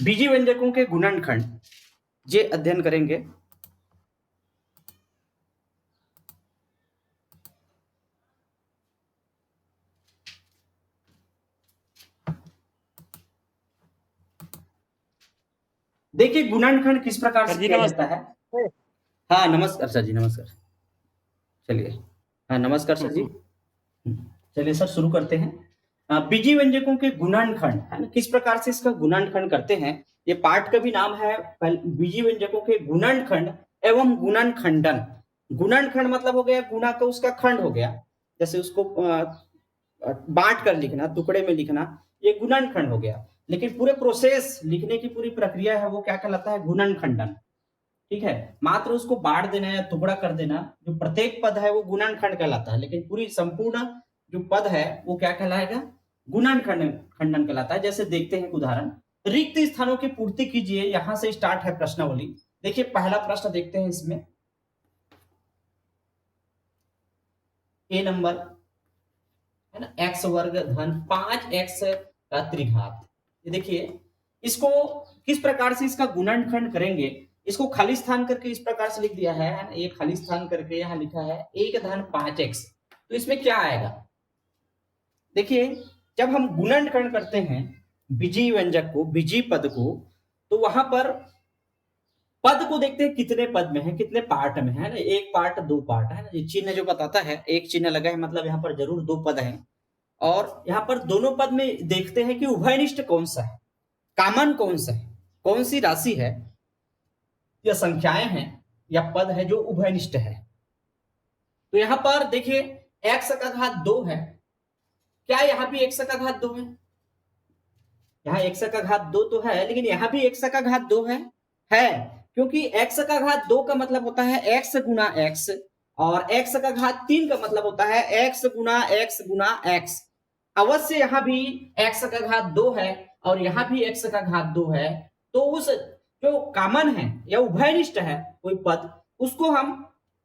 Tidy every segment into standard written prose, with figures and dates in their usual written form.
बीजी व्यंजकों के गुणनखंड ये अध्ययन करेंगे। देखिए गुणनखंड किस प्रकार से किया जाता है। हाँ नमस्कार सर जी, नमस्कार। चलिए, हाँ नमस्कार सर जी। चलिए सर शुरू करते हैं। बीजी व्यंजकों के गुणनखंड है ना, किस प्रकार से इसका गुणनखंड करते हैं। ये पाठ का भी नाम है बीजी व्यंजकों के गुणनखंड एवं गुणनखंडन। गुणनखंड मतलब हो गया गुणा का उसका खंड हो गया, जैसे उसको बांट कर लिखना, टुकड़े में लिखना, ये गुणनखंड हो गया। लेकिन पूरे प्रोसेस लिखने की पूरी प्रक्रिया है वो क्या कहलाता है, गुणनखंडन। ठीक है, मात्र उसको बांट देना या टुकड़ा कर देना, जो प्रत्येक पद है वो गुणनखंड कहलाता है, लेकिन पूरी संपूर्ण जो पद है वो क्या कहलाएगा, गुणनखंड खंडन कहलाता है। जैसे देखते हैं उदाहरण, रिक्त स्थानों की पूर्ति कीजिए, यहां से स्टार्ट है प्रश्नावली। देखिए पहला प्रश्न देखते हैं इसमें, ए नंबर है ना, एक्स वर्ग धन 5x का त्रिघात। ये देखिए इसको किस प्रकार से इसका गुणनखंड करेंगे। इसको खाली स्थान करके इस प्रकार से लिख दिया है ना, ये खाली स्थान करके यहाँ लिखा है 1 धन 5x। तो इसमें क्या आएगा, देखिए जब हम गुणनखंड करते हैं बीजी व्यंजक को, बीजी पद को, तो वहां पर पद को देखते हैं कितने पद में है, कितने पार्ट में है ना, एक पार्ट दो पार्ट है ना। ये चिन्ह जो बताता है, एक चिन्ह लगा है मतलब यहाँ पर जरूर दो पद हैं। और यहाँ पर दोनों पद में देखते हैं कि उभयनिष्ठ कौन सा है, कॉमन कौन सा है, कौन सी राशि है या संख्याएं हैं या पद है जो उभयनिष्ठ है। तो यहां पर देखिए x का घात 2 है, क्या यहां भी x का घात 2 है, यहां x का घात 2 तो है, लेकिन यहां भी x का घात 2 है, क्योंकि x का घात 2 का मतलब होता है x गुना x, और x का घात 3 का मतलब होता है x गुना x गुना x। अवश्य यहां भी x का घात 2 है और यहां भी x का घात 2 है, तो उस जो कॉमन है या उभयनिष्ठ है कोई पद, उसको हम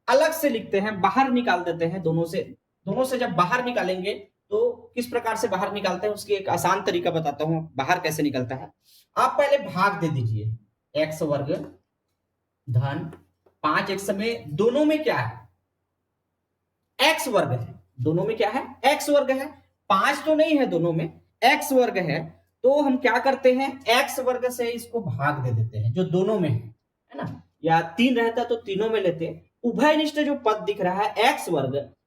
अलग से लिखते हैं, बाहर निकाल देते हैं। दोनों से जब बाहर निकालेंगे तो किस प्रकार से बाहर निकालते हैं उसकी एक आसान तरीका बताता हूं बाहर कैसे निकलता है। आप पहले भाग दे दीजिए, एक्स वर्ग धन 5x में दोनों में क्या है, एक्स वर्ग है, दोनों में क्या है, एक्स वर्ग है, 5 तो नहीं है दोनों में, एक्स वर्ग है। तो हम क्या करते हैं, एक्स वर्ग से इसको भाग दे देते हैं जो दोनों में है ना, या 3 रहता तो तीनों में लेते। उभयनिष्ठ जो पद दिख रहा है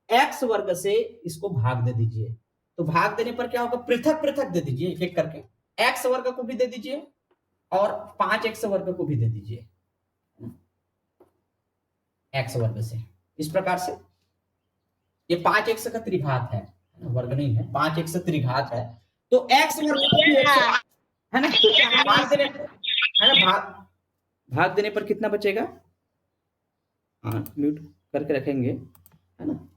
एक्स वर्ग से इसको भाग दे दीजिए। तो भाग देने पर क्या होगा, पृथक पृथक दे दीजिए एक एक करके, एक्स वर्ग को भी दे दीजिए और 5x वर्ग को भी दे दीजिए एक्स वर्ग से। इस प्रकार से ये 5x का त्रिघात है, वर्ग नहीं है, 5x त्रिघात है, तो x वर्ग है ना, तो भाग देने पर कितना बचेगा, हाँ म्यूट करके रखेंगे है ना।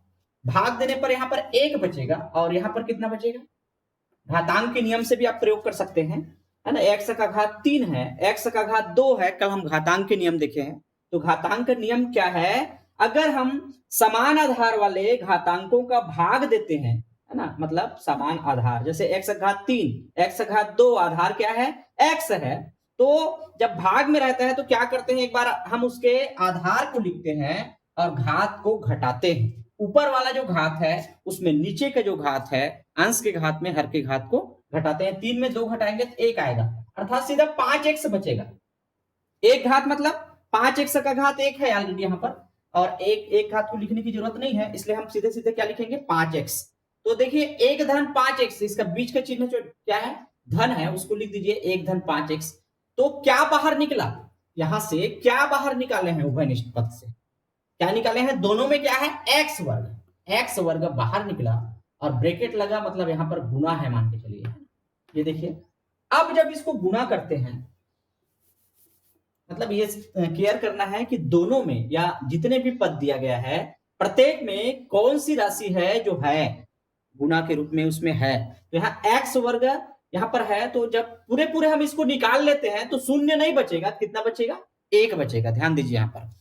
भाग देने पर यहाँ पर 1 बचेगा और यहाँ पर कितना बचेगा, घातांक के नियम से भी आप प्रयोग कर सकते हैं है ना। x का घात 3 है, x का घात 2 है, कल हम घातांक के नियम देखे हैं। तो घातांक का नियम क्या है, अगर हम समान आधार वाले घातांकों का भाग देते हैं है ना, मतलब समान आधार, जैसे x का घात 3, x का घात 2, आधार क्या है, x है। तो जब भाग में रहता है तो क्या करते हैं, एक बार हम उसके आधार को लिखते हैं और घात को घटाते हैं। ऊपर वाला जो घात है उसमें नीचे का जो घात है, अंश के घात में हर के घात को घटाते हैं। 3 में 2 घटाएंगे तो 1 आएगा, अर्थात सीधा 5x बचेगा। एक घात मतलब 5x का घात 1 है ऑलरेडी यहाँ पर, और एक घात को लिखने की जरूरत नहीं है, इसलिए हम सीधे सीधे क्या लिखेंगे, 5x। तो देखिए 1 धन 5x, इसका बीच का चिन्ह जो क्या है, धन है, उसको लिख दीजिए 1 धन 5x। तो क्या बाहर निकला, यहां से क्या बाहर निकाले हैं, उभयनिष्ठ पद से क्या निकाले हैं, दोनों में क्या है, एक्स वर्ग बाहर निकला और ब्रैकेट लगा, मतलब यहां पर गुना है मान के चलिए। ये देखिए अब जब इसको गुना करते हैं, मतलब ये केयर करना है कि दोनों में या जितने भी पद दिया गया है प्रत्येक में कौन सी राशि है जो है गुना के रूप में उसमें है। तो यहाँ एक्स वर्ग यहाँ पर है, तो जब पूरे पूरे हम इसको निकाल लेते हैं तो शून्य नहीं बचेगा, कितना बचेगा, 1 बचेगा। ध्यान दीजिए यहाँ पर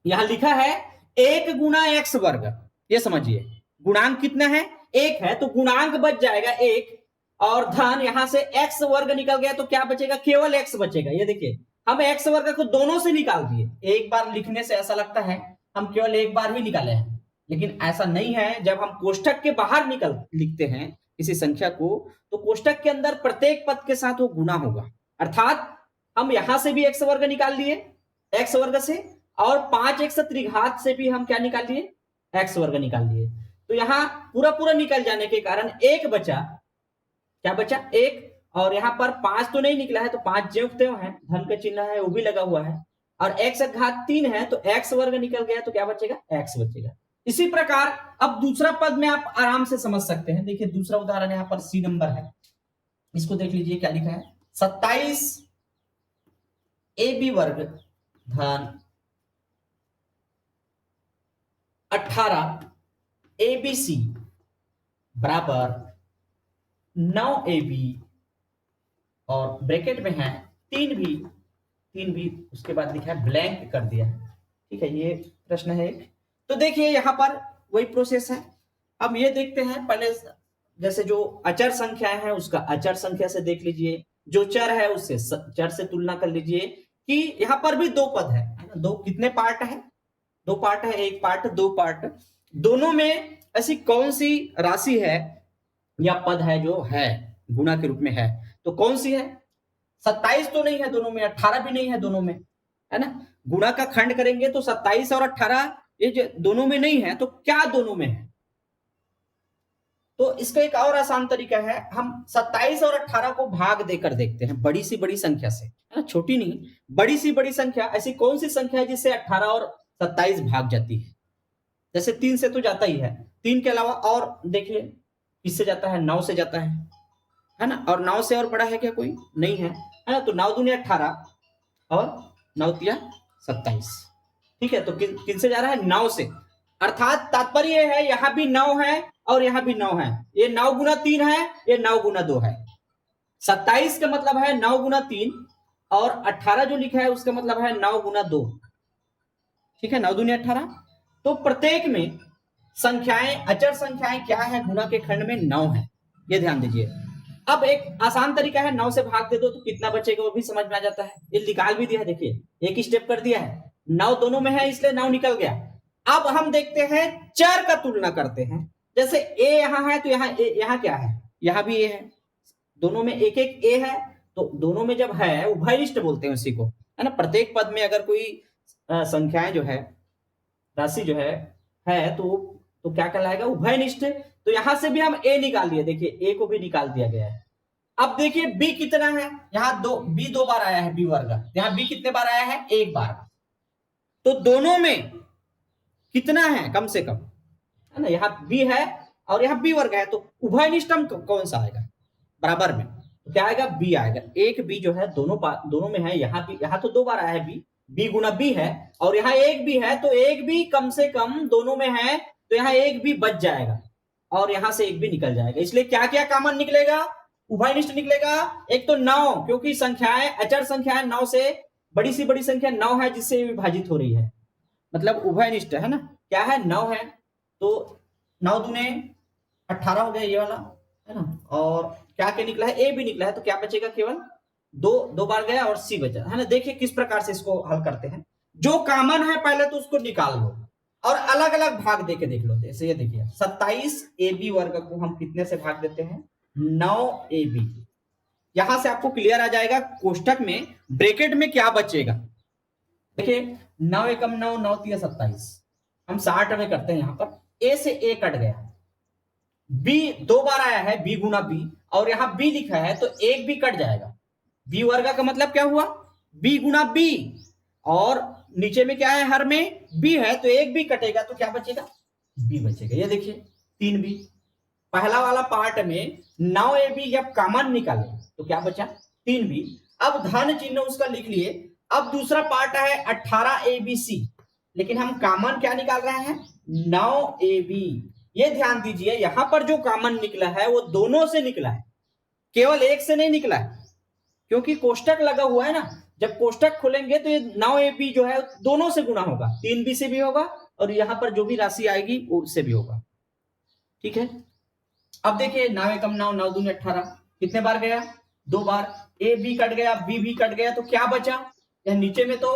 यहां लिखा है 1 गुना एक्स वर्ग, ये समझिए गुणांक कितना है, 1 है, तो गुणांक बच जाएगा 1 और धन यहां से x वर्ग निकल गया तो क्या बचेगा, केवल x बचेगा। ये देखिए हम x वर्ग को दोनों से निकाल दिए। एक बार लिखने से ऐसा लगता है हम केवल एक बार ही निकाले हैं, लेकिन ऐसा नहीं है। जब हम कोष्टक के बाहर लिखते हैं किसी संख्या को, तो कोष्टक के अंदर प्रत्येक पद के साथ वो गुना होगा। अर्थात हम यहां से भी x वर्ग निकाल लिए x वर्ग से, और 5x त्रिघात से भी हम क्या निकाल लिए, x वर्ग निकाल लिए। तो यहां पूरा पूरा निकल जाने के कारण एक बचा, क्या बचा, एक। और यहां पर 5 तो नहीं निकला है, तो 5 ज्यों त्यों है, धन का चिन्ह है वो भी लगा हुआ है, और x घात 3 है तो x वर्ग निकल गया तो क्या बचेगा, x बचेगा। इसी प्रकार अब दूसरा पद में आप आराम से समझ सकते हैं। देखिए दूसरा उदाहरण यहाँ पर सी नंबर है, इसको देख लीजिए क्या लिखा है, 27 AB वर्ग धन 18 ABC बराबर 9 AB, और ब्रैकेट में है 3 भी उसके बाद लिखा है ब्लैंक कर दिया है। ठीक है, ये प्रश्न है एक। तो देखिए यहां पर वही प्रोसेस है। अब ये देखते हैं, पहले जैसे जो अचर संख्याएं हैं उसका अचर संख्या से देख लीजिए, जो चर है उससे चर से तुलना कर लीजिए कि यहां पर भी दो पद है ना, दो कितने पार्ट है, दो पार्ट है, एक पार्ट दो पार्ट, दोनों में ऐसी कौन सी राशि है या पद है जो है गुणा के रूप में है, तो कौन सी है, 27 तो नहीं है दोनों में, 18 भी नहीं है दोनों में, है ना। गुणा का खंड करेंगे तो 27 और 18 ये जो दोनों में नहीं है, तो क्या दोनों में है। तो इसका एक और आसान तरीका है, हम 27 और 18 को भाग देकर देखते हैं, बड़ी सी बड़ी संख्या से, है ना, छोटी नहीं, बड़ी सी बड़ी संख्या। ऐसी कौन सी संख्या है जिससे 18 और 27 भाग जाती है। जैसे 3 से तो जाता ही है, 3 के अलावा और देखिए किससे जाता है, 9 से जाता है ना, और 9 से और बड़ा है क्या कोई, नहीं है ना। तो 9 दूनी 18 और 9 तिया 27। ठीक है, तो किन से जा रहा है, 9 से। अर्थात तात्पर्य है यहां भी 9 है और यहां भी 9 है, ये 9 गुना 3 है, ये 9 गुना 2 है। 27 का मतलब है 9 गुना 3, और 18 जो लिखा है उसका मतलब है 9 गुना 2। ठीक है, 9 दूनी 18। तो प्रत्येक में संख्याएं, अचर संख्याएं क्या है, गुणा के खंड में 9 है, ये ध्यान दीजिए। अब एक आसान तरीका है, 9 से भाग दे दो तो कितना बचेगा वो भी समझ में आ जाता है। ये निकाल भी दिया है, देखिए एक स्टेप कर दिया है, 9 दोनों में है इसलिए 9 निकल गया। अब हम देखते हैं चर का तुलना करते हैं। जैसे a यहां है तो यहां क्या है, यहां भी a है, दोनों में एक एक a है, तो दोनों में जब है उभयनिष्ठ बोलते हैं उसी को, है ना। प्रत्येक पद में अगर कोई संख्याएं जो है, राशि जो है तो क्या कहलाएगा, उभयनिष्ठ। तो यहां से भी हम a निकाल दिए, देखिए a को भी निकाल दिया गया है। अब देखिए b कितना है, यहाँ b 2 बार आया है, b वर्ग, यहाँ b कितने बार आया है, 1 बार। तो दोनों में कितना है, कम से कम, है ना, यहाँ b है और यहाँ b वर्ग है, तो उभयनिष्ठम कौन सा आएगा, बराबर में, तो क्या आएगा, b आएगा। एक b जो है दोनों में है, यहाँ तो 2 बार आया है b गुना b है, और यहाँ एक भी है, तो एक भी कम से कम दोनों में है, तो यहाँ एक भी बच जाएगा और यहां से एक भी निकल जाएगा। इसलिए क्या क्या कॉमन निकलेगा, उभयनिष्ठ निकलेगा। एक तो 9, क्योंकि संख्याएं, अचर संख्याएं 9 से बड़ी सी बड़ी संख्या 9 है जिससे विभाजित हो रही है, मतलब उभयनिष्ठ है ना। क्या है, 9 है, तो 9 दूने 18 हो गया ये वाला, है ना। और क्या क्या निकला है, ए भी निकला है, तो क्या बचेगा, केवल 2 बार गया और सी बचा, है ना। देखिए किस प्रकार से इसको हल करते हैं। जो कॉमन है पहले तो उसको निकाल लो और अलग अलग भाग देके देख लो। जैसे ये देखिए 27 AB वर्ग को हम कितने से भाग देते हैं, 9 AB। यहां से आपको क्लियर आ जाएगा कोष्टक में ब्रैकेट में क्या बचेगा। देखिए 9 एकम 9, 9 तिया 27, हम 60 में करते हैं। यहां पर a से a कट गया, b 2 बार आया है, b गुना b, और यहां b लिखा है तो एक भी कट जाएगा। b वर्ग का मतलब क्या हुआ, b गुना b, और नीचे में क्या है, हर में b है, तो एक भी कटेगा तो क्या बचेगा, b बचेगा। ये देखिए 3 b। पहला वाला पार्ट में 9 AB जब कॉमन निकाले तो क्या बचा, 3 b। अब धन चिन्ह उसका लिख लिए। अब दूसरा पार्ट है 18 ABC, लेकिन हम कॉमन क्या निकाल रहे हैं, 9 AB। ये ध्यान दीजिए यहां पर जो कॉमन निकला है वो दोनों से निकला है, केवल एक से नहीं निकला है, क्योंकि कोष्टक लगा हुआ है ना। जब कोष्टक खोलेंगे तो ये 9 AB जो है दोनों से गुणा होगा, 3 B से भी होगा और यहां पर जो भी राशि आएगी उससे भी होगा। ठीक है, अब देखिए 9 एकम 9, 9 दूनी 18, कितने बार गया? 2 बार। ए बी कट गया, बी भी कट गया, तो क्या बचा? यह नीचे में तो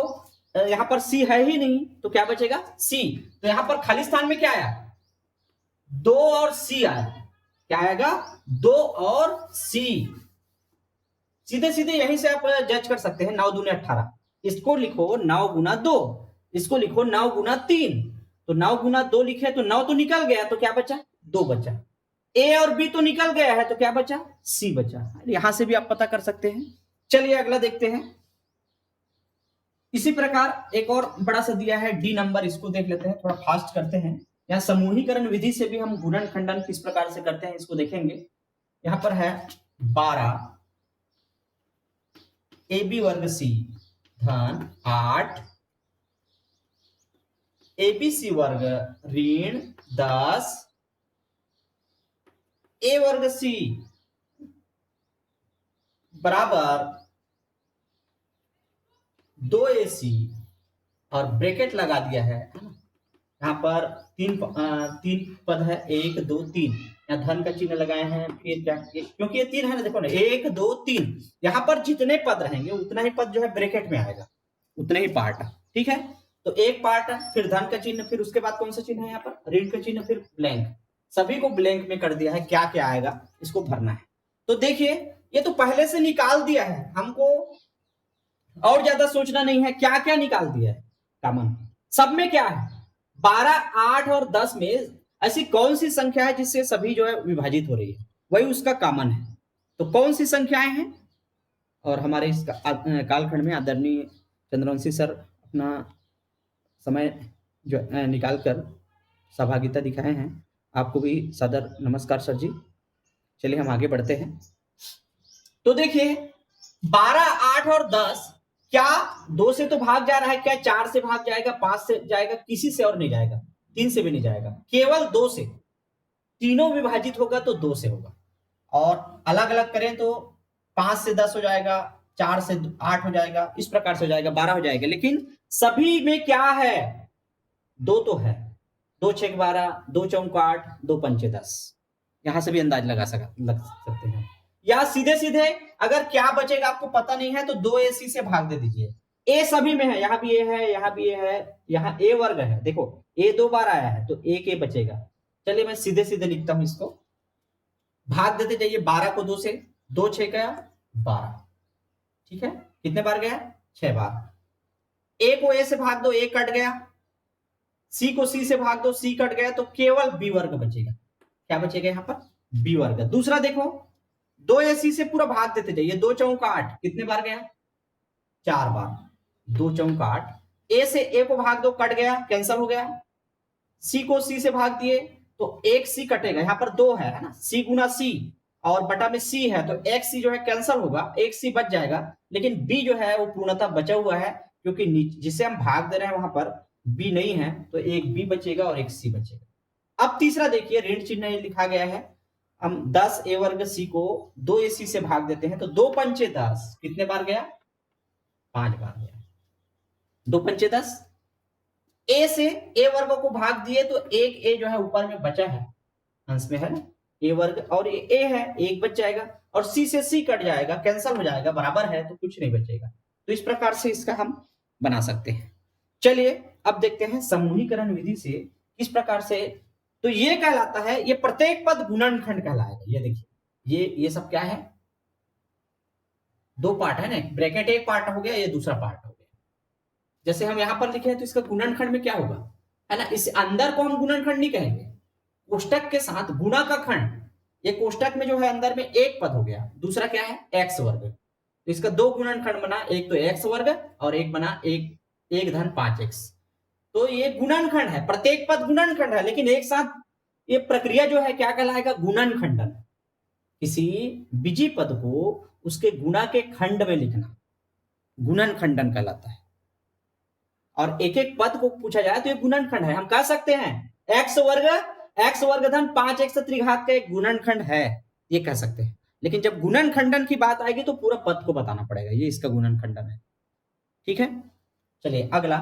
यहां पर सी है ही नहीं, तो क्या बचेगा? सी। तो यहां पर खाली स्थान में क्या आया? 2 और सी आया। क्या आएगा? 2 और सी। सीधे सीधे यहीं से आप जज कर सकते हैं। 9 दूनी 18। इसको लिखो 9 गुना 2, इसको लिखो 9 गुना 3। तो 9 गुना 2 लिखे तो 9 तो निकल गया, तो क्या बचा? 2 बचा। ए और बी तो निकल गया है, तो क्या बचा? सी बचा। यहां से भी आप पता कर सकते हैं। चलिए अगला देखते हैं। इसी प्रकार एक और बड़ा सा दिया है डी नंबर, इसको देख लेते हैं, थोड़ा फास्ट करते हैं। यहाँ समूहीकरण विधि से भी हम गुणन खंडन किस प्रकार से करते हैं इसको देखेंगे। यहां पर है 12 ए बी वर्ग सी धन 8 ए बी सी वर्ग ऋण 10 ए वर्ग सी बराबर 2 ए सी, और ब्रैकेट लगा दिया है ना। यहाँ पर तीन पद है, 1 2 3। यहाँ धन का चिन्ह लगाए हैं, फिर क्या, क्योंकि ये 3 है ना, देखो ना 1 2 3। यहाँ पर जितने पद रहेंगे उतना ही पद जो है ब्रैकेट में आएगा, उतने ही पार्ट। ठीक है, तो एक पार्ट, फिर धन का चिन्ह, फिर उसके बाद कौन सा चिन्ह है यहाँ पर? ऋण का चिन्ह, फिर ब्लैंक। सभी को ब्लैंक में कर दिया है। क्या क्या आएगा इसको भरना है। तो देखिए ये तो पहले से निकाल दिया है, हमको और ज्यादा सोचना नहीं है। क्या क्या निकाल दिया है? कॉमन सब में क्या है? 12 8 और 10 में ऐसी कौन सी संख्या है जिससे सभी जो है विभाजित हो रही है? वही उसका कॉमन है। तो कौन सी संख्याएं हैं? और हमारे इस कालखंड में आदरणीय चंद्रवंशी सर अपना समय जो निकाल कर सहभागिता दिखाए हैं, आपको भी सदर नमस्कार सर जी। चलिए हम आगे बढ़ते हैं। तो देखिए 12 8 और 10 क्या 2 से तो भाग जा रहा है, क्या 4 से भाग जाएगा, 5 से जाएगा, किसी से और नहीं जाएगा, 3 से भी नहीं जाएगा, केवल 2 से। तीनों विभाजित होगा तो 2 से होगा, और अलग अलग करें तो 5 से 10 हो जाएगा, 4 से 8 हो जाएगा, इस प्रकार से हो जाएगा, 12 हो जाएगा। लेकिन सभी में क्या है? 2 तो है। 2 6 12, 2 चौक 8, 2 पंचे 10। यहां से भी अंदाज लग सकते हैं। या सीधे सीधे अगर क्या बचेगा आपको पता नहीं है तो 2 ए सी से भाग दे दीजिए। ए सभी में है, यहां भी ए है, यहां भी ए है, यहां ए वर्ग है। देखो ए 2 बार आया है तो एक ए बचेगा। चलिए मैं सीधे सीधे लिखता हूं इसको, भाग देते जाइए 12 को 2 से, 2 6 गया 12। ठीक है, कितने बार गया? 6 बार। ए को ए से भाग दो, ए कट गया। सी को सी से भाग दो, सी कट गया, तो केवल बी वर्ग बचेगा। क्या बचेगा यहां पर? बी वर्ग। दूसरा देखो 2 ए सी से पूरा भाग देते जाइए, 2 चौक 8, कितने बार गया? 4 बार। 2 चौक 8। ए से ए को भाग दो, कट गया, कैंसल हो गया। सी को सी से भाग दिए तो एक सी कटेगा, यहां पर 2 है ना, सी गुना सी और बटा में सी है, तो एक सी जो है कैंसल होगा, एक सी बच जाएगा। लेकिन बी जो है वो पूर्णतः बचा हुआ है, क्योंकि जिसे हम भाग दे रहे हैं वहां पर बी नहीं है, तो एक बी बचेगा और एक सी बचेगा। अब तीसरा देखिए, ऋण चिन्ह लिखा गया है। हम 10 ए वर्ग सी को 2 ए सी से भाग देते हैं तो 2 पंचे 10, कितने बार गया? 5 बार गया। 2 पंचे 10। ए से ए वर्ग को भाग दिए तो एक ए जो है ऊपर में बचा है, अंश में है ना, ए वर्ग, और ये ए है, एक बच जाएगा, और सी से सी कट जाएगा, कैंसल हो जाएगा, बराबर है तो कुछ नहीं बचेगा। तो इस प्रकार से इसका हम बना सकते हैं। चलिए अब देखते हैं समूहीकरण विधि से किस प्रकार से। तो ये कहलाता है, ये प्रत्येक पद गुणनखंड कहलाएगा। ये देखिए ये सब क्या है? 2 पार्ट है ना, ब्रैकेट एक पार्ट हो गया, ये दूसरा पार्ट हो गया। जैसे हम यहां पर लिखे हैं तो इसका गुणनखंड में क्या होगा, है ना, इस अंदर को हम गुणनखंड नहीं कहेंगे, कोष्टक के साथ गुणा का खंड। ये कोष्टक में जो है अंदर में एक पद हो गया, दूसरा क्या है? एक्स वर्ग। तो इसका 2 गुणनखंड बना, एक तो एक्स वर्ग और एक बना एक धन 5x। तो ये गुणनखंड है, प्रत्येक पद गुणनखंड है, लेकिन एक साथ ये प्रक्रिया जो है क्या कहलाएगा? गुणनखंडन। किसी बीजी पद को उसके गुणा के खंड में लिखना गुणनखंडन कहलाता है। और एक एक पद को पूछा जाए तो ये गुणनखंड है। हम कह सकते हैं एक्स वर्ग धन 5x त्रिघात का एक गुणनखंड है, ये कह सकते हैं। लेकिन जब गुणनखंडन की बात आएगी तो पूरा पद को बताना पड़ेगा, ये इसका गुणनखंडन है। ठीक है, चलिए अगला।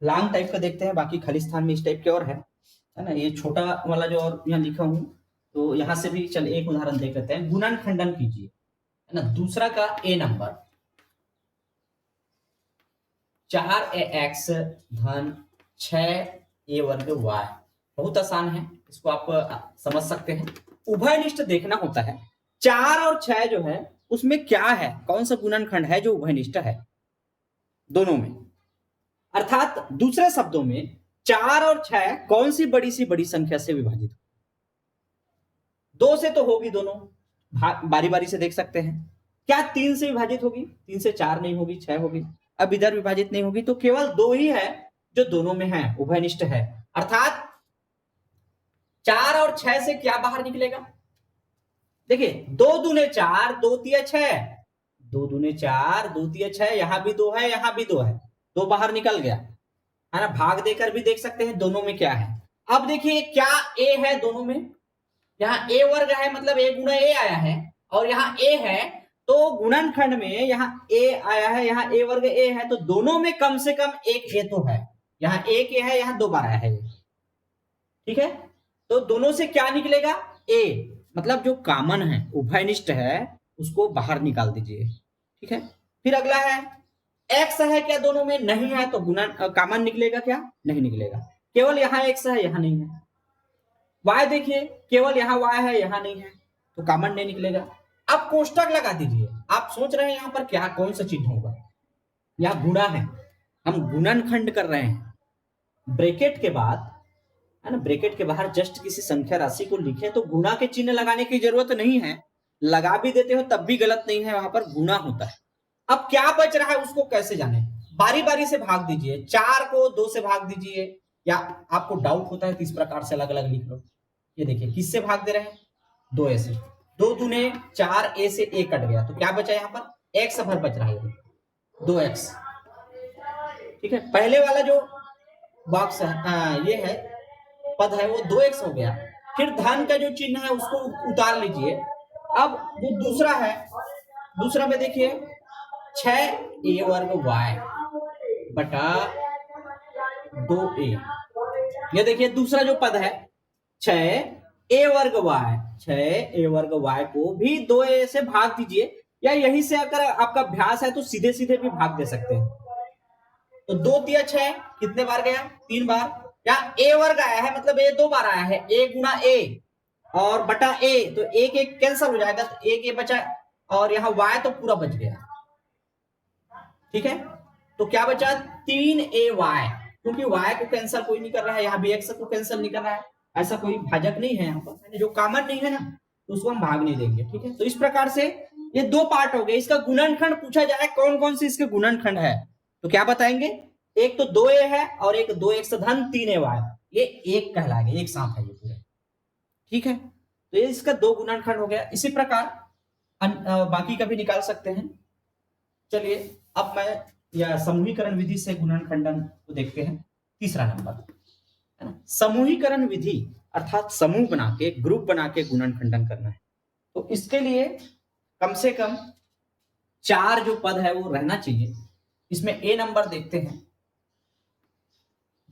लॉन्ग टाइप का देखते हैं, बाकी खालिस्तान में इस टाइप के और है ना। ये छोटा वाला जो और यहाँ लिखा हूं, तो यहाँ से भी चल एक उदाहरण देख लेते हैं। गुणनखंडन कीजिए, है ना। दूसरा का ए नंबर 4ax धन 6a वर्ग y, बहुत आसान है, इसको आप समझ सकते हैं। उभयनिष्ठ देखना होता है, 4 और 6 जो है उसमें क्या है, कौन सा गुणनखंड है जो उभयनिष्ठ है दोनों में। अर्थात दूसरे शब्दों में 4 और 6 कौन सी बड़ी संख्या से विभाजित, 2 से तो होगी दोनों, बारी बारी से देख सकते हैं। क्या 3 से विभाजित होगी? 3 से 4 नहीं होगी, 6 होगी। अब इधर विभाजित नहीं होगी, तो केवल 2 ही है जो दोनों में है, उभयनिष्ठ है। अर्थात 4 और 6 से क्या बाहर निकलेगा? देखिए 2 दूने 4, 2 तिया 6, 2 दूने 4, 2 तिया 6, यहां भी 2 है, यहां भी 2 है, 2 बाहर निकल गया, है ना। भाग देकर भी देख सकते हैं दोनों में क्या है। अब देखिए क्या ए है दोनों में, यहाँ ए वर्ग है, मतलब ए गुणा ए आया है, और यहाँ ए है, तो गुणनखंड में यहाँ ए आया है, यहाँ ए वर्ग ए है, तो दोनों में कम से कम एक ए तो है। यहाँ एक ए है, यहाँ 2 बार आया है, ठीक है। तो दोनों से क्या निकलेगा? ए, मतलब जो कॉमन है, उभयनिष्ठ है, उसको बाहर निकाल दीजिए, ठीक है। फिर अगला है एक्स है क्या दोनों में? नहीं है, तो गुणन कॉमन निकलेगा क्या? नहीं निकलेगा, केवल यहाँ एक्स है, यहाँ नहीं है। y देखिए, केवल यहाँ y है, यहाँ नहीं है, तो कॉमन नहीं निकलेगा। अब कोष्टक लगा दीजिए। आप सोच रहे हैं यहाँ पर क्या, कौन सा चीज होगा? यहाँ गुणा है, हम गुणनखंड कर रहे हैं। ब्रैकेट के बाद, है ना, ब्रैकेट के बाहर जस्ट किसी संख्या राशि को लिखे तो गुणा के चिन्ह लगाने की जरूरत नहीं है, लगा भी देते हो तब भी गलत नहीं है, वहां पर गुणा होता है। अब क्या बच रहा है उसको कैसे जाने? बारी बारी से भाग दीजिए, 4 को 2 से भाग दीजिए, या आपको डाउट होता है तो इस प्रकार से अलग अलग लिख लो। ये देखिए किससे भाग दे रहे हैं? 2a से। 2 दूने 4, a से a कट गया, तो क्या बचा यहाँ पर? x भर बच रहा है, 2x, ठीक है। पहले वाला जो बॉक्स है, ये है पद है, वो 2x हो गया। फिर धन का जो चिन्ह है उसको उतार लीजिए। अब जो दूसरा है, दूसरा में देखिए 6a वर्ग y बटा 2a, ये देखिए दूसरा जो पद है 6a वर्ग y, 6a वर्ग y को भी 2a से भाग दीजिए, या यहीं से अगर आपका अभ्यास है तो सीधे सीधे भी भाग दे सकते हैं। तो 2 तिया 6 कितने बार गया? 3 बार। यहाँ a वर्ग आया है, मतलब a 2 बार आया है, a गुना a और बटा a, तो एक एक कैंसिल हो जाएगा, तो एक a बचा, और यहाँ y तो पूरा बच गया, ठीक है। तो क्या बचा? 3ay, क्योंकि y को कैंसिल कोई नहीं कर रहा है, यहाँ भी x को कैंसिल नहीं कर रहा है, ऐसा कोई भाजक नहीं है यहाँ पर, जो कॉमन नहीं है ना, तो उसको हम भाग नहीं देंगे, ठीक है। तो इस प्रकार से ये 2 पार्ट हो गए। इसका गुणनखंड पूछा जाए कौन कौन से इसके गुणनखंड है, तो क्या बताएंगे? एक तो 2a है, और एक 2x धन 3ay, ये एक कहलाएगा, एक साथ है ये पूरे, ठीक है। तो ये इसका 2 गुणनखंड हो गया। इसी प्रकार बाकी का भी निकाल सकते हैं। चलिए अब मैं या समूहीकरण विधि से गुणनखंडन को देखते हैं। तीसरा नंबर, है ना, समूहीकरण विधि, अर्थात समूह बना के, ग्रुप बना के गुणनखंडन करना है। तो इसके लिए कम से कम 4 जो पद है वो रहना चाहिए। इसमें ए नंबर देखते हैं,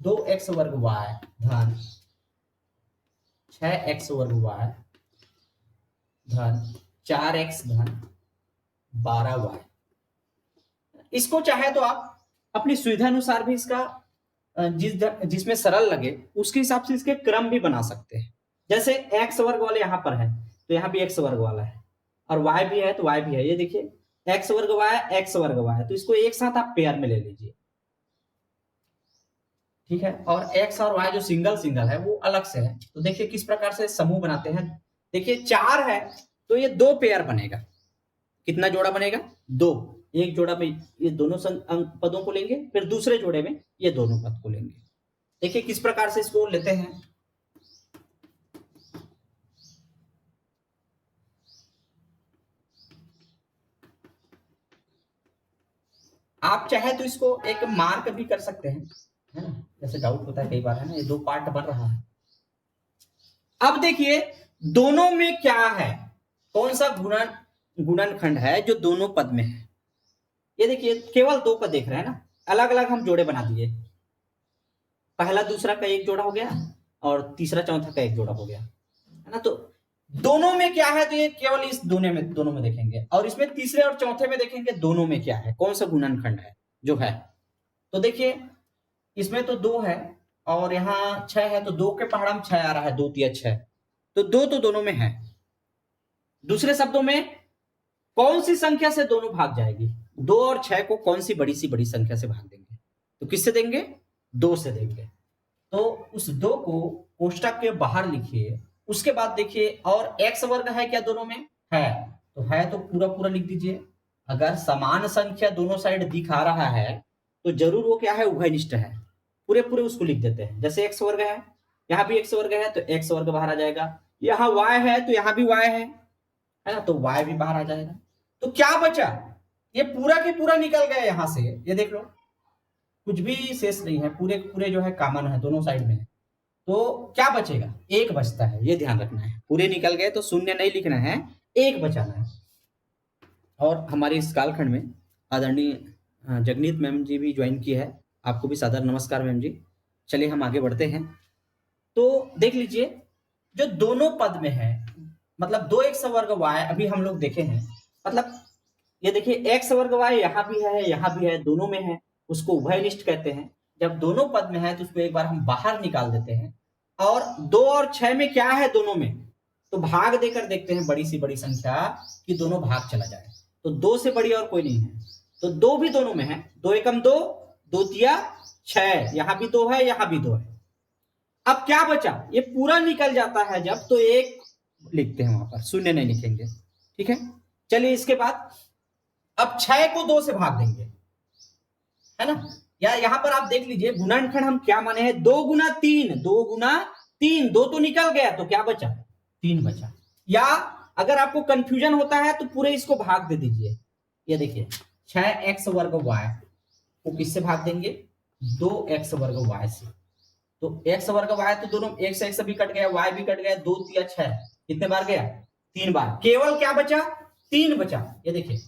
2x वर्ग y धन 6x वर्ग y धन 4x धन 12y। इसको चाहे तो आप अपनी सुविधा अनुसार भी इसका जिसमें सरल लगे उसके हिसाब से इसके क्रम भी बना सकते हैं। जैसे x वर्ग वाले यहाँ पर है, तो यहाँ भी x वर्ग वाला है, और y भी है तो y भी है। ये देखिए x वर्ग y, x वर्ग y, तो इसको एक साथ आप पेयर में ले लीजिए, ठीक है। और x और y जो सिंगल सिंगल है वो अलग से है। तो देखिए किस प्रकार से समूह बनाते हैं। देखिए 4 है तो ये 2 पेयर बनेगा। कितना जोड़ा बनेगा? 2। एक जोड़ा में ये दोनों पदों को लेंगे, फिर दूसरे जोड़े में ये दोनों पद को लेंगे। देखिए किस प्रकार से इसको लेते हैं। आप चाहे तो इसको एक मार्क भी कर सकते हैं, है ना, जैसे डाउट होता है कई बार, है ना, ये 2 पार्ट बन रहा है। अब देखिए दोनों में क्या है, कौन सा गुणनखंड है जो दोनों पद में है। ये देखिए केवल 2 पद देख रहे हैं ना, अलग अलग हम जोड़े बना दिए। पहला दूसरा का एक जोड़ा हो गया और तीसरा चौथा का एक जोड़ा हो गया, है ना। तो दोनों में क्या है, तो ये केवल इस दोनों में देखेंगे, और इसमें तीसरे और चौथे में देखेंगे दोनों में क्या है, कौन सा गुणनखंड है जो है। तो देखिए इसमें तो 2 है और यहाँ 6 है, तो 2 के पहाड़ में 6 आ रहा है, 2 तिया 6, तो 2 तो दोनों में है। दूसरे शब्दों में कौन सी संख्या से दोनों भाग जाएगी, 2 और 6 को कौन सी बड़ी सी बड़ी संख्या से भाग देंगे, तो किससे देंगे, 2 से देंगे। तो उस 2 को कोष्टक के बाहर लिखिए। उसके बाद देखिए और x वर्ग है क्या दोनों में, है, तो है तो पूरा पूरा लिख दीजिए। अगर समान संख्या दोनों साइड दिखा रहा है तो जरूर वो क्या है, उभयनिष्ठ है, पूरे पूरे उसको लिख देते हैं। जैसे x वर्ग है, यहाँ भी x वर्ग है तो x वर्ग बाहर आ जाएगा, यहाँ y है तो यहाँ भी y है ना, तो y भी बाहर आ जाएगा। तो क्या बचा, ये पूरा के पूरा निकल गया यहां से, ये देख लो कुछ भी शेष नहीं है, पूरे पूरे जो है कॉमन है दोनों साइड में। तो क्या बचेगा, 1 बचता है, ये ध्यान रखना है। पूरे निकल गए तो शून्य नहीं लिखना है, 1 बचाना है। और हमारे इस कालखंड में आदरणीय जगनीत मैम जी भी ज्वाइन की है, आपको भी सादर नमस्कार मैम जी। चलिए हम आगे बढ़ते हैं। तो देख लीजिए जो दोनों पद में है, मतलब 2x वर्ग y अभी हम लोग देखे हैं, मतलब ये देखिए x वर्ग y यहाँ भी है यहाँ भी है, दोनों में है, उसको उभयनिष्ठ कहते हैं। जब दोनों पद में है तो उसको एक बार हम बाहर निकाल देते हैं। और 2 और 6 में क्या है दोनों में, तो भाग देकर देखते हैं बड़ी सी बड़ी संख्या कि दोनों भाग चला जाए। तो 2 से बड़ी और कोई नहीं है, तो 2 भी दोनों में है, 2 एकम 2, 2 तिया 6, यहाँ भी 2 है यहाँ भी 2 है। अब क्या बचा, ये पूरा निकल जाता है जब, तो 1 लिखते हैं वहां पर, शून्य नहीं लिखेंगे, ठीक है। चलिए इसके बाद अब 6 को 2 से भाग देंगे, है ना। या यहां पर आप देख लीजिए गुणनखंड हम क्या माने हैं, 2 गुना 3, 2 गुना 3, 2 तो निकल गया तो क्या बचा, 3 बचा। या अगर आपको कंफ्यूजन होता है तो पूरे इसको भाग दे दीजिए। ये देखिए 6x वर्ग y को किससे भाग देंगे, 2x वर्ग y से। तो x वर्ग y तो दोनों x भी कट गया, y भी कट गया, 2 तिया 6, कितने बार गया, 3 बार। केवल क्या बचा, 3 बचा। ये देखिए,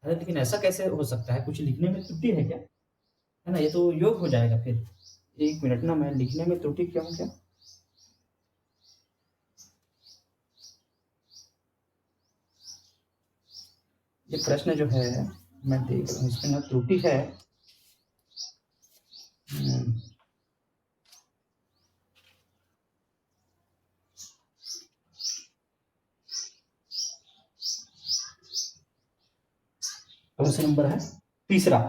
अरे लेकिन ऐसा कैसे हो सकता है, कुछ लिखने में त्रुटि है क्या, है ना, ये तो योग हो जाएगा फिर। 1 मिनट ना, मैं लिखने में त्रुटि क्यों, क्या ये प्रश्न जो है मैं देख रहा हूँ इसमें ना त्रुटि है। कौन सा नंबर है, तीसरा।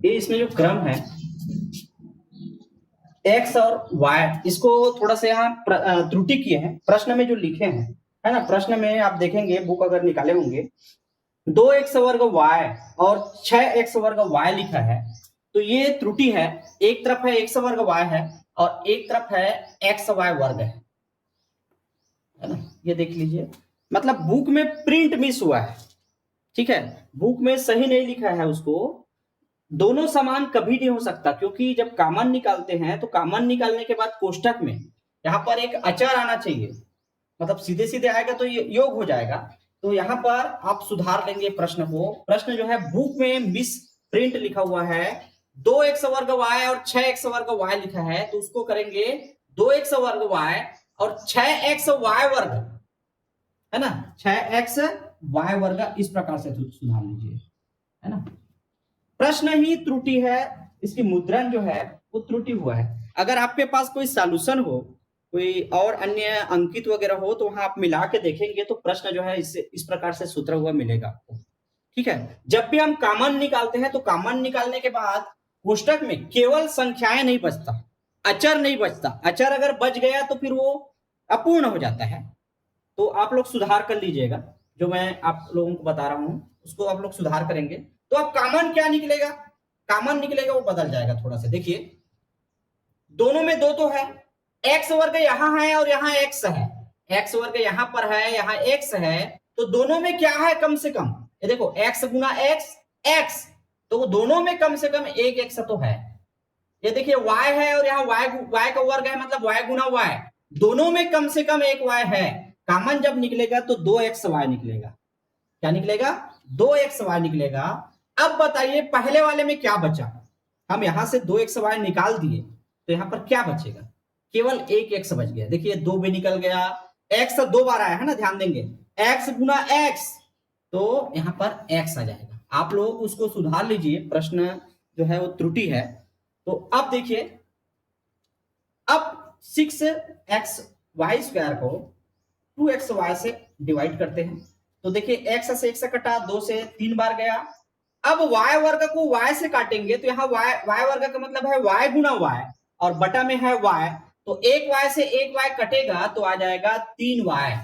ये इसमें जो क्रम है x और y, इसको थोड़ा सा यहाँ त्रुटि किए हैं प्रश्न में जो लिखे हैं, है ना। प्रश्न में आप देखेंगे, बुक अगर निकाले होंगे, 2x वर्ग y और 6x वर्ग y लिखा है, तो ये त्रुटि है। एक तरफ है x वर्ग y है और एक तरफ है x y वर्ग है ना। ये देख लीजिए, मतलब बुक में प्रिंट मिस हुआ है, ठीक है, बुक में सही नहीं लिखा है उसको। दोनों समान कभी नहीं हो सकता, क्योंकि जब कॉमन निकालते हैं तो कॉमन निकालने के बाद कोष्टक में यहाँ पर एक अचर आना चाहिए, मतलब सीधे सीधे आएगा तो ये योग हो जाएगा। तो यहाँ पर आप सुधार लेंगे प्रश्न को। प्रश्न जो है बुक में मिस प्रिंट लिखा हुआ है, 2x वर्ग y और 6x वर्ग y लिखा है, तो उसको करेंगे 2x वर्ग y और 6x y वर्ग, है ना, 6x y वर्ग, इस प्रकार से सुधार लीजिए, है ना। प्रश्न ही त्रुटि है, इसकी मुद्रण जो है वो त्रुटि हुआ है। अगर आपके पास कोई सॉल्यूशन हो, कोई और अन्य अंकित वगैरह हो, तो वहां आप मिला के देखेंगे तो प्रश्न जो है इस प्रकार से सूत्र हुआ मिलेगा आपको, ठीक है। जब भी हम कॉमन निकालते हैं तो कॉमन निकालने के बाद कोष्टक में केवल संख्याएं नहीं बचता, अचर नहीं बचता। अचर अगर बच गया तो फिर वो अपूर्ण हो जाता है। तो आप लोग सुधार कर लीजिएगा, जो मैं आप लोगों को बता रहा हूं उसको आप लोग सुधार करेंगे। तो अब कॉमन क्या निकलेगा, कॉमन निकलेगा वो बदल जाएगा थोड़ा सा। देखिए दोनों में 2 तो है, x वर्ग यहां है और यहां x है, x वर्ग यहां पर है यहाँ x है, तो दोनों में क्या है कम से कम, ये देखो x गुना x, तो दोनों में कम से कम एक x तो है। ये देखिए y है और यहाँ y का वर्ग है, मतलब y गुना y, दोनों में कम से कम एक y है। कॉमन जब निकलेगा तो 2xy निकलेगा। क्या निकलेगा? 2xy निकलेगा। अब बताइए पहले वाले में क्या बचा? हम यहां से 2xy निकाल दिए तो यहां पर क्या बचेगा? केवल एक x बच गया। देखिए 2 भी निकल गया, x 2 बार आया है ना, ध्यान देंगे, x गुना x, तो यहां पर x आ जाएगा। आप लोग उसको सुधार लीजिए, प्रश्न जो है वो त्रुटि है। तो अब देखिए, अब 6xy² को 2xy से डिवाइड करते हैं। तो देखिए x से x कटा, 2 से 3 बार गया। अब y वर्ग को y से काटेंगे तो यहाँ y वर्ग का मतलब है y गुना y, और बटा में है y, तो एक y से एक y कटेगा तो आ जाएगा 3y।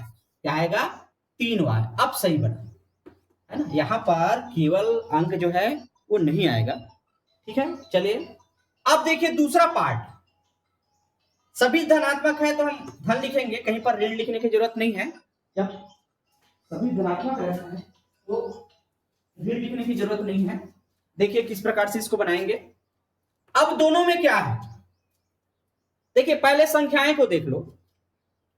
क्या आएगा? 3y। अब सही बना है ना, यहाँ पर केवल अंक जो है वो नहीं आएगा। ठीक है, चलिए अब देखिए दूसरा पार्ट। सभी धनात्मक है तो हम धन लिखेंगे, कहीं पर ऋण लिखने की जरूरत नहीं है। जब सभी धनात्मक है तो ऋण लिखने की जरूरत नहीं है। देखिए किस प्रकार से इसको बनाएंगे। अब दोनों में क्या है? देखिए पहले संख्याएं को देख लो,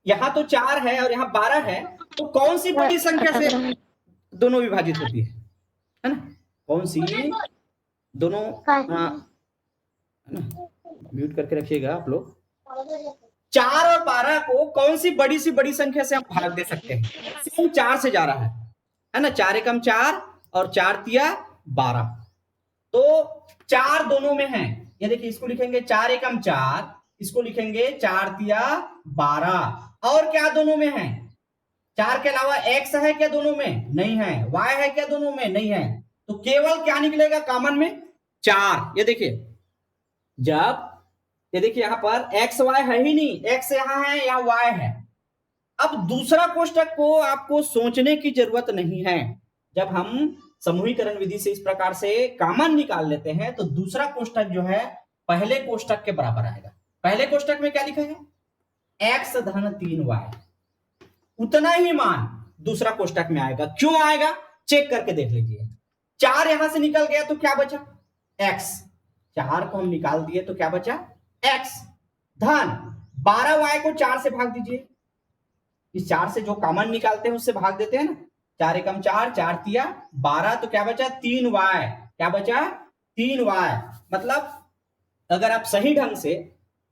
यहां तो 4 है और यहां 12 है, तो कौन सी बड़ी संख्या से दोनों विभाजित होती है ना? कौन सी दोनों, म्यूट करके रखिएगा आप लोग। 4 और 12 को कौन सी बड़ी संख्या से हम भाग दे सकते हैं? सेम 4 से जा रहा है ना, 4 एकम 4 और 4 तिया 12, तो 4 दोनों में है। ये देखिए इसको लिखेंगे 4 एकम 4, इसको लिखेंगे 4 तिया 12। और क्या दोनों में है? 4 के अलावा x है क्या दोनों में? नहीं है। y है क्या दोनों में? नहीं है। तो केवल क्या निकलेगा कॉमन में? 4। ये देखिए, जब ये देखिए यहां पर x y है ही नहीं, x यहां है, यहां y है। अब दूसरा कोष्टक को आपको सोचने की जरूरत नहीं है। जब हम समूहीकरण विधि से इस प्रकार से कॉमन निकाल लेते हैं तो दूसरा कोष्टक जो है पहले कोष्टक के बराबर आएगा। पहले कोष्टक में क्या लिखा है? x धन 3y, उतना ही मान दूसरा कोष्टक में आएगा। क्यों आएगा? चेक करके देख लीजिए। 4 यहां से निकल गया तो क्या बचा? x। 4 को हम निकाल दिए तो क्या बचा? x धन 12y को 4 से भाग दीजिए। इस 4 से जो कॉमन निकालते हैं उससे भाग देते हैं ना, 4 एकम 4, 4 तिया 12, तो क्या बचा? 3y। क्या बचा? 3y। मतलब अगर आप सही ढंग से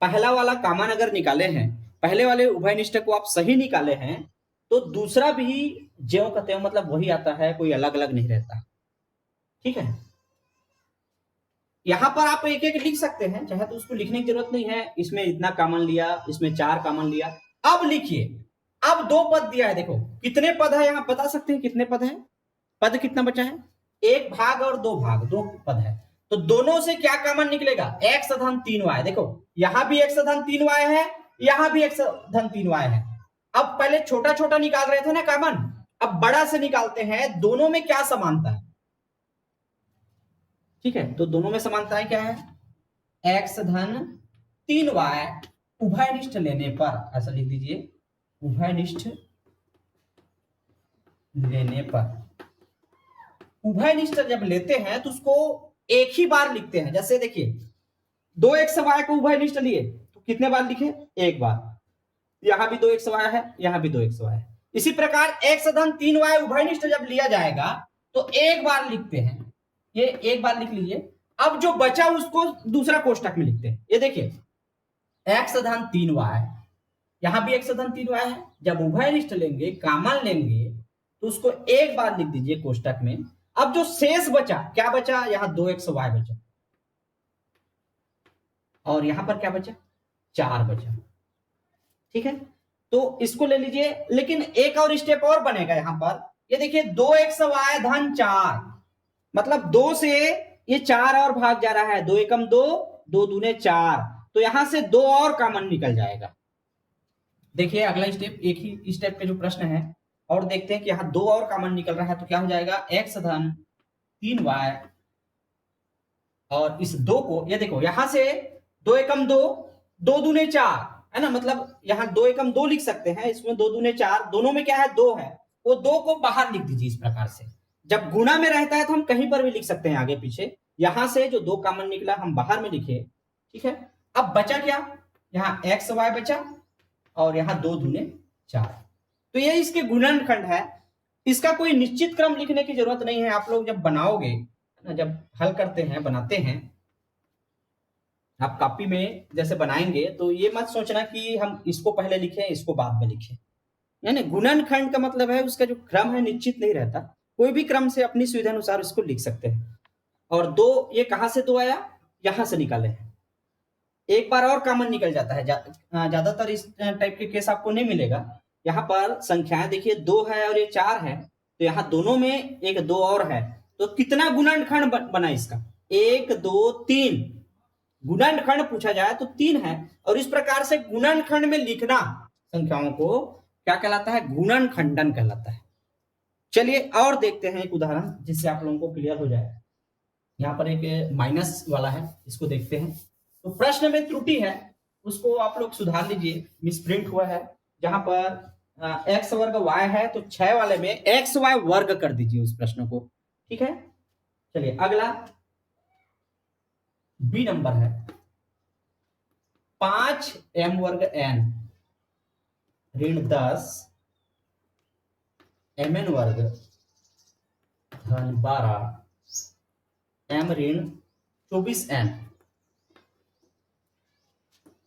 पहला वाला कॉमन अगर निकाले हैं, पहले वाले उभयनिष्ठ को आप सही निकाले हैं, तो दूसरा भी ज्यों का त्यों मतलब वही आता है, कोई अलग अलग नहीं रहता। ठीक है, यहां पर आप एक एक लिख सकते हैं, चाहे तो उसको लिखने की जरूरत नहीं है। इसमें इतना कॉमन लिया, इसमें 4 कॉमन लिया। अब लिखिए, अब 2 पद दिया है, देखो कितने पद है, यहां बता सकते हैं कितने पद है? पद कितना बचा है? 1 भाग और 2 भाग, 2 पद है। तो दोनों से क्या कॉमन निकलेगा? x धन 3y। देखो यहां भी x धन 3y है, यहां भी x धन 3y है। अब पहले छोटा छोटा निकाल रहे थे ना कॉमन, अब बड़ा से निकालते हैं। दोनों में क्या समानता है? ठीक है, तो दोनों में समानताएं क्या है? x धन 3y उभयनिष्ठ लेने पर, ऐसा लिख दीजिए, उभयनिष्ठ लेने पर। उभयनिष्ठ जब लेते हैं तो उसको एक ही बार लिखते हैं। जैसे देखिए 2xy को उभयनिष्ठ लिए तो कितने बार लिखे? एक बार। यहां भी 2xy है, यहां भी 2xy है। इसी प्रकार x धन 3y उभयनिष्ठ जब लिया जाएगा तो एक बार लिखते हैं, ये एक बार लिख लीजिए। अब जो बचा उसको दूसरा कोष्टक में लिखते हैं। ये देखिए x धन 3y, यहां भी x धन 3y है। जब उभयनिष्ठ लेंगे, कॉमन लेंगे, तो उसको एक बार लिख दीजिए कोष्टक में। अब जो शेष बचा, क्या बचा? यहां 2xy बचा, और यहां पर क्या बचा? 4 बचा। ठीक है, तो इसको ले लीजिए। लेकिन एक और स्टेप और बनेगा यहां पर। ये देखिए 2xy धन 4, मतलब 2 से ये 4 और भाग जा रहा है। 2 एकम 2, 2 दूने 4, तो यहां से 2 और कॉमन निकल जाएगा। देखिए अगला स्टेप, एक ही स्टेप पे जो प्रश्न है, और देखते हैं कि यहां 2 और कॉमन निकल रहा है तो क्या हो जाएगा? x धन 3y, और इस 2 को, ये देखो यहां से 2 एकम 2, 2 दूने 4 है ना, मतलब यहां 2 एकम 2 लिख सकते हैं, इसमें 2 दूने 4, दोनों में क्या है? 2 है। वो 2 को बाहर लिख दीजिए इस प्रकार से। जब गुणा में रहता है तो हम कहीं पर भी लिख सकते हैं आगे पीछे। यहां से जो 2 कॉमन निकला हम बाहर में लिखे। ठीक है, अब बचा क्या? यहाँ xy बचा, और यहाँ 2 दूने 4। तो ये इसके गुणनखंड है। इसका कोई निश्चित क्रम लिखने की जरूरत नहीं है। आप लोग जब बनाओगे, जब हल करते हैं, बनाते हैं, आप कॉपी में जैसे बनाएंगे तो ये मत सोचना कि हम इसको पहले लिखें इसको बाद में लिखें। यानी गुणनखंड का मतलब है उसका जो क्रम है निश्चित नहीं रहता, कोई भी क्रम से अपनी सुविधा अनुसार उसको लिख सकते हैं। और दो, ये कहां से दो आया, यहां से निकाले हैं। एक बार और कॉमन निकल जाता है, ज्यादातर इस टाइप के केस आपको नहीं मिलेगा। यहाँ पर संख्याएं देखिए 2 है और ये 4 है, तो यहाँ दोनों में एक 2 और है, तो कितना गुणनखंड बना इसका, 1 2 3। गुणनखंड पूछा जाए तो 3 है, और इस प्रकार से गुणनखंड में लिखना संख्याओं को क्या कहलाता है, गुणनखंडन कहलाता है। चलिए और देखते हैं एक उदाहरण जिससे आप लोगों को क्लियर हो जाए। यहाँ पर एक माइनस वाला है, इसको देखते हैं। तो प्रश्न में त्रुटि है, उसको आप लोग सुधार लीजिए, मिसप्रिंट हुआ है। जहां पर एक्स वर्ग वाई है तो 6 वाले में एक्स वाई वर्ग कर दीजिए उस प्रश्न को, ठीक है। चलिए अगला बी नंबर है 5 m वर्ग n ऋण 10 mn वर्ग धन 12 m ऋण 24n।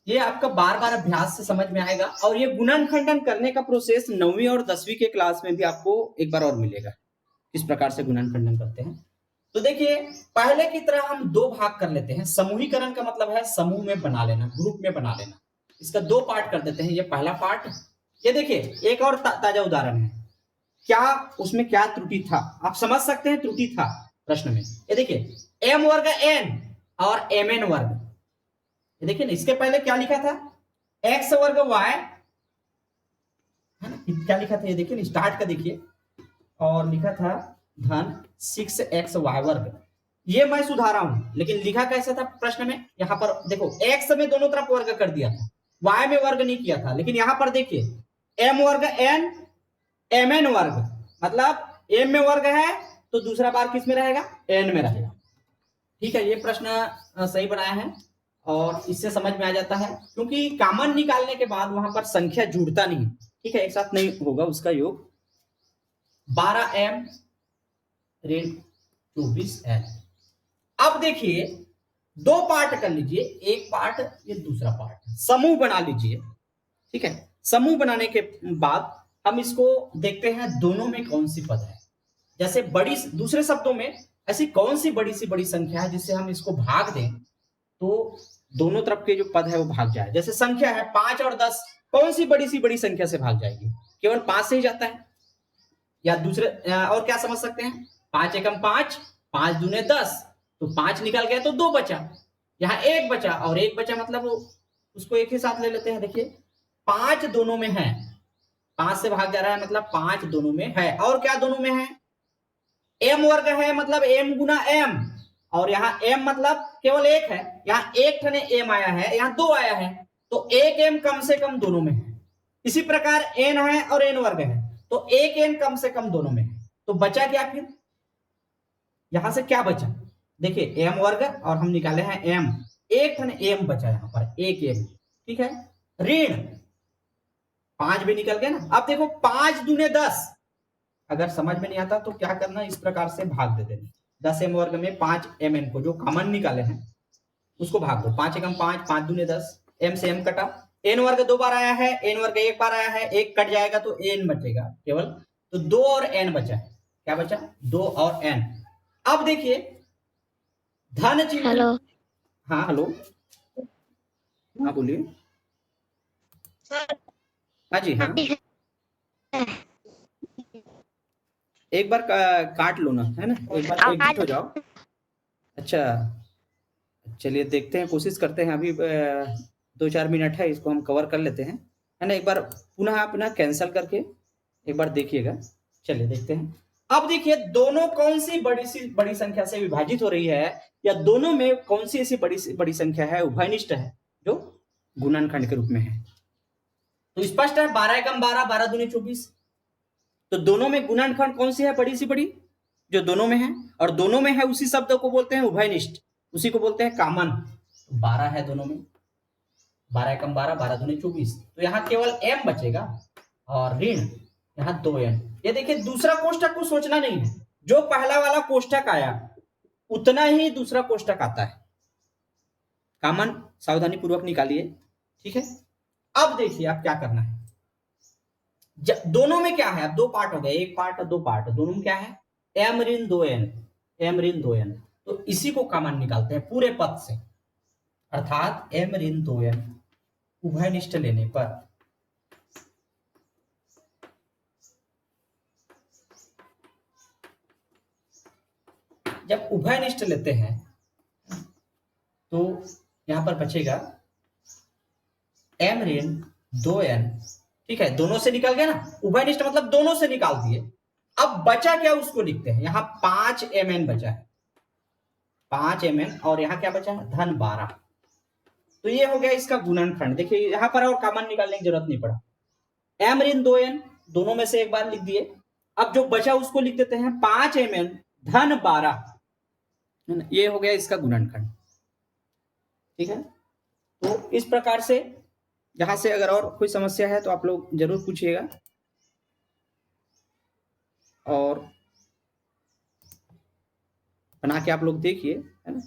ये आपका बार बार अभ्यास से समझ में आएगा, और ये गुणनखंडन करने का प्रोसेस 9वीं और 10वीं के क्लास में भी आपको एक बार और मिलेगा, किस प्रकार से गुणनखंडन करते हैं। तो देखिए पहले की तरह हम 2 भाग कर लेते हैं। समूहीकरण का मतलब है समूह में बना लेना, ग्रुप में बना लेना। इसका 2 पार्ट कर देते हैं। ये पहला पार्ट, ये देखिए एक और ताजा उदाहरण है। क्या उसमें क्या त्रुटि था, आप समझ सकते हैं त्रुटि था प्रश्न में। ये देखिए m वर्ग n और mn वर्ग, ये देखिए ना, इसके पहले क्या लिखा था, x वर्ग y है ना, क्या लिखा था, ये देखिए ना, स्टार्ट का देखिए, और लिखा था धन 6xy वर्ग। ये मैं सुधारा हूं, लेकिन लिखा कैसे था प्रश्न में, यहां पर देखो x में दोनों तरफ वर्ग कर दिया था, y में वर्ग नहीं किया था। लेकिन यहां पर देखिए m वर्ग n mn वर्ग, मतलब m में वर्ग है तो दूसरा बार किस में रहेगा, n में रहेगा। ठीक है, ये प्रश्न सही बनाया है, और इससे समझ में आ जाता है, क्योंकि कॉमन निकालने के बाद वहां पर संख्या जुड़ता नहीं, ठीक है, एक साथ नहीं होगा उसका योग। 12m ऋण 24n। अब देखिए 2 पार्ट कर लीजिए, एक पार्ट ये दूसरा पार्ट, समूह बना लीजिए, ठीक है। समूह बनाने के बाद हम इसको देखते हैं दोनों में कौन सी पद है। जैसे बड़ी, दूसरे शब्दों में ऐसी कौन सी बड़ी सी बड़ी संख्या है जिससे हम इसको भाग दें तो दोनों तरफ के जो पद है वो भाग जाए। जैसे संख्या है 5 और 10, कौन सी बड़ी सी बड़ी संख्या से भाग जाएगी, केवल 5 से ही जाता है। या दूसरे और क्या समझ सकते हैं, 5 एकम 5, 5 दूने 10, तो 5 निकल गया तो 2 बचा, यहाँ 1 बचा, और 1 बचा मतलब उसको एक ही साथ ले लेते हैं। देखिए 5 दोनों में है, 5 से भाग जा रहा है मतलब 5 दोनों में है। और क्या दोनों में है, m वर्ग है मतलब m गुना m, और यहाँ m मतलब केवल 1 है, यहाँ 1 ठने m आया है, यहाँ 2 आया है, तो 1 m कम से कम दोनों में है। इसी प्रकार n है और n वर्ग है, तो 1 n कम से कम दोनों में है। तो बचा क्या फिर, यहां से क्या बचा, देखिए m वर्ग और हम निकाले हैं m, 1 ठने m बचा यहाँ पर, 1 m, ठीक है। ऋण 5 भी निकल गया ना। अब देखो 5 दूने 10, अगर समझ में नहीं आता तो क्या करना, इस प्रकार से भाग दे देना। 10m वर्ग में 5 mn को जो कॉमन निकाले हैं उसको भाग दो, 5 एकम 5, 5 दूने 10, m से m कटा, n वर्ग 2 बार आया है, n वर्ग 1 बार आया है, 1 कट जाएगा तो n बचेगा केवल, तो 2 और n बचा है। क्या बचा, 2 और n। अब देखिए धन चिन्ह, हेलो, हाँ हेलो, हाँ बोलिए, हाँ जी हाँ, एक बार काट लो ना, है ना, एक बार एग्जिट हो जाओ। अच्छा चलिए देखते हैं, कोशिश करते हैं, अभी 2-4 मिनट है, इसको हम कवर कर लेते हैं, है ना। एक बार पुनः अपना कैंसिल करके एक बार देखिएगा। चलिए देखते हैं। अब देखिए दोनों कौन सी बड़ी संख्या से विभाजित हो रही है, या दोनों में कौन सी ऐसी बड़ी संख्या है उभयनिष्ठ है जो गुणनखंड के रूप में है। तो स्पष्ट है, 12 एकम 12, 12 दूनी 24, तो दोनों में गुणनखंड कौन सी है बड़ी सी बड़ी, जो दोनों में है, और दोनों में है उसी शब्द को बोलते हैं उभयनिष्ठ, उसी को बोलते हैं कॉमन। 12 है दोनों में, 12 एकम 12, 12 दूनी 24, तो यहाँ केवल m बचेगा, और ऋण यहाँ 2n। ये देखिए दूसरा कोष्टक को सोचना नहीं है, जो पहला वाला कोष्टक आया उतना ही दूसरा कोष्टक आता है। कॉमन सावधानी पूर्वक निकालिए, ठीक है। अब देखिए आप क्या करना है, दोनों में क्या है, अब दो पार्ट हो गए, एक पार्ट और दो पार्ट, दोनों में क्या है, m ऋण 2n, m ऋण 2n, तो इसी को कॉमन निकालते हैं पूरे पद से, अर्थात m ऋण 2n उभयनिष्ठ लेने पर जब उभयनिष्ठ लेते हैं तो यहां पर बचेगा m ऋण 2n, ठीक है, दोनों से निकल गया ना, उभयनिष्ठ मतलब दोनों से निकाल दिए। अब बचा क्या उसको लिखते हैं, यहां 5mn बचा है, 5mn, और यहां क्या बचा है, धन 12। तो ये हो गया इसका गुणनखंड। देखिए यहां पर और कॉमन निकालने की जरूरत नहीं पड़ा, m ऋण 2n दोनों में से एक बार लिख दिए। अब जो बचा उसको लिख देते हैं 5mn धन 12, ये हो गया इसका गुणनखंड, ठीक है। तो इस प्रकार से यहां से अगर और कोई समस्या है तो आप लोग जरूर पूछिएगा, और बना के आप लोग देखिए, है ना।